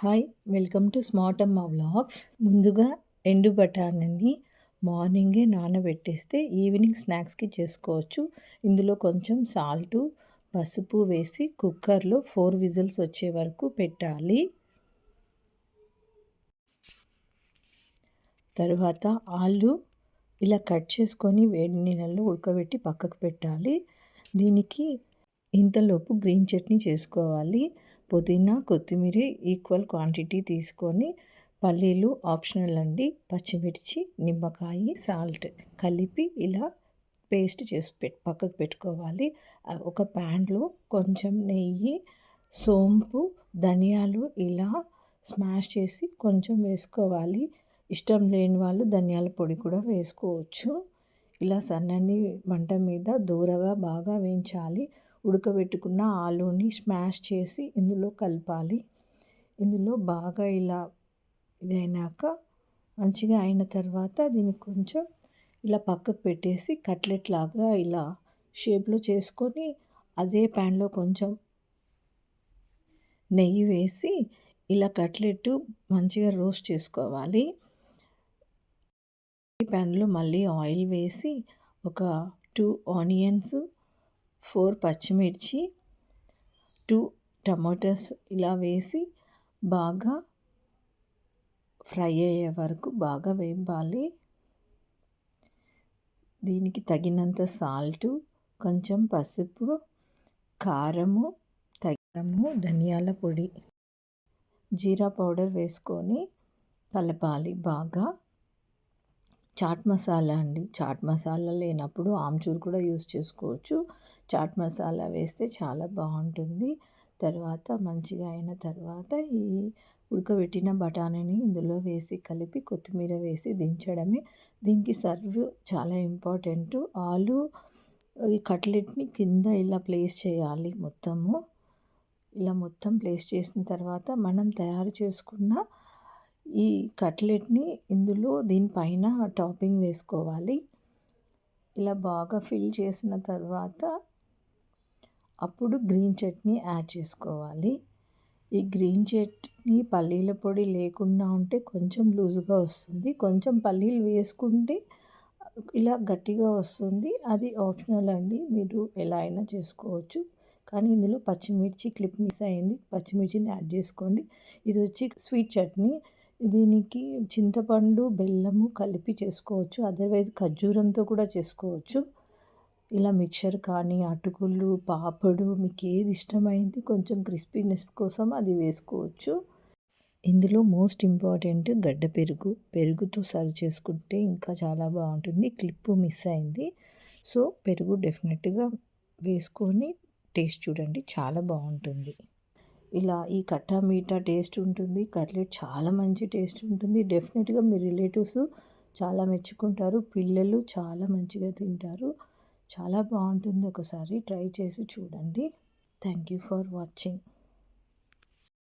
Hi welcome to smart అమ్మ vlogs. ముందుగా ఎండు బఠానీని మార్నింగే నానబెట్టేస్తే ఈవినింగ్ స్నాక్స్కి చేసుకోవచ్చు. ఇందులో కొంచెం సాల్టు పసుపు వేసి కుక్కర్లో 4 విజిల్స్ వచ్చే వరకు పెట్టాలి. తరువాత ఆలు ఇలా కట్ చేసుకొని వేడి నీళ్ళలో ఉడకబెట్టి పక్కకు పెట్టాలి. దీనికి ఇంతలోపు గ్రీన్ చట్నీ చేసుకోవాలి. పుదీనా కొత్తిమీర ఈక్వల్ క్వాంటిటీ తీసుకొని పల్లీలు ఆప్షనల్ అండి, పచ్చిమిర్చి నిమ్మకాయ సాల్ట్ కలిపి ఇలా పేస్ట్ చేసి పక్కకు పెట్టుకోవాలి. ఒక ప్యాన్లో కొంచెం నెయ్యి సోంపు ధనియాలు ఇలా స్మాష్ చేసి కొంచెం వేసుకోవాలి. ఇష్టం లేని వాళ్ళు ధనియాల పొడి కూడా వేసుకోవచ్చు. ఇలా సన్నని మంట మీద దూరగా బాగా వేయించాలి. ఉడకబెట్టుకున్న ఆలూని స్మాష్ చేసి ఇందులో కలపాలి. ఇందులో బాగా ఇలా ఇదైనాక మంచిగా అయిన తర్వాత దీన్ని కొంచెం ఇలా పక్కకు పెట్టేసి కట్లెట్ లాగా ఇలా షేప్లో చేసుకొని అదే ప్యాన్లో కొంచెం నెయ్యి వేసి ఇలా కట్లెట్ మంచిగా రోస్ట్ చేసుకోవాలి. ఈ ప్యాన్లో మళ్ళీ ఆయిల్ వేసి ఒక 2 ఆనియన్స్ 4 పచ్చిమిర్చి 2 టమాటోస్ ఇలా వేసి బాగా ఫ్రై అయ్యే వరకు బాగా వేపాలి. దీనికి తగినంత సాల్టు కొంచెం పసుపు కారము ధనియాల పొడి జీరా పౌడర్ వేసుకొని కలపాలి బాగా. చాట్ మసాలా అండి, చాట్ మసాలా లేనప్పుడు ఆమ్చూర్ కూడా యూస్ చేసుకోవచ్చు. చాట్ మసాలా వేస్తే చాలా బాగుంటుంది. తర్వాత మంచిగా అయిన తర్వాత ఈ ఉడకబెట్టిన బఠానీని ఇందులో వేసి కలిపి కొత్తిమీర వేసి దించడమే. దీనికి సర్వ్ చాలా ఇంపార్టెంట్. ఆలు ఈ కట్లెట్ని కింద ఇలా ప్లేస్ చేయాలి. ఇలా మొత్తం ప్లేస్ చేసిన తర్వాత మనం తయారు చేసుకున్న ఈ కట్లెట్ని ఇందులో దీనిపైన టాపింగ్ వేసుకోవాలి. ఇలా బాగా ఫిల్ చేసిన తర్వాత అప్పుడు గ్రీన్ చట్నీ యాడ్ చేసుకోవాలి. ఈ గ్రీన్ చట్నీ పల్లీల పొడి లేకుండా ఉంటే కొంచెం లూజ్గా వస్తుంది, కొంచెం పల్లీలు వేసుకుంటే ఇలా గట్టిగా వస్తుంది. అది ఆప్షనల్ అండి, మీరు ఎలా అయినా చేసుకోవచ్చు. కానీ ఇందులో పచ్చిమిర్చి క్లిప్ మిస్ అయింది, పచ్చిమిర్చిని యాడ్ చేసుకోండి. ఇది వచ్చి స్వీట్ చట్నీ. దీనికి చింతపండు బెల్లము కలిపి చేసుకోవచ్చు, అదర్వైజ్ ఖర్జూరంతో కూడా చేసుకోవచ్చు. ఇలా మిక్చర్ కానీ అటుకులు పాపడు మీకు ఏది ఇష్టమైంది కొంచెం క్రిస్పీనెస్ కోసం అది వేసుకోవచ్చు. ఇందులో మోస్ట్ ఇంపార్టెంట్ గడ్డ పెరుగుతో సర్వ్ చేసుకుంటే ఇంకా చాలా బాగుంటుంది. క్లిప్పు మిస్ అయింది, సో పెరుగు డెఫినెట్గా వేసుకొని టేస్ట్ చూడండి, చాలా బాగుంటుంది. ఇలా ఈ కట్టా మీఠా టేస్ట్ ఉంటుంది. కట్లెట్ చాలా మంచి టేస్ట్ ఉంటుంది. డెఫినెట్గా మీ రిలేటివ్స్ చాలా మెచ్చుకుంటారు, పిల్లలు చాలా మంచిగా తింటారు. చాలా బాగుంటుంది, ఒకసారి ట్రై చేసి చూడండి. Thank you for watching.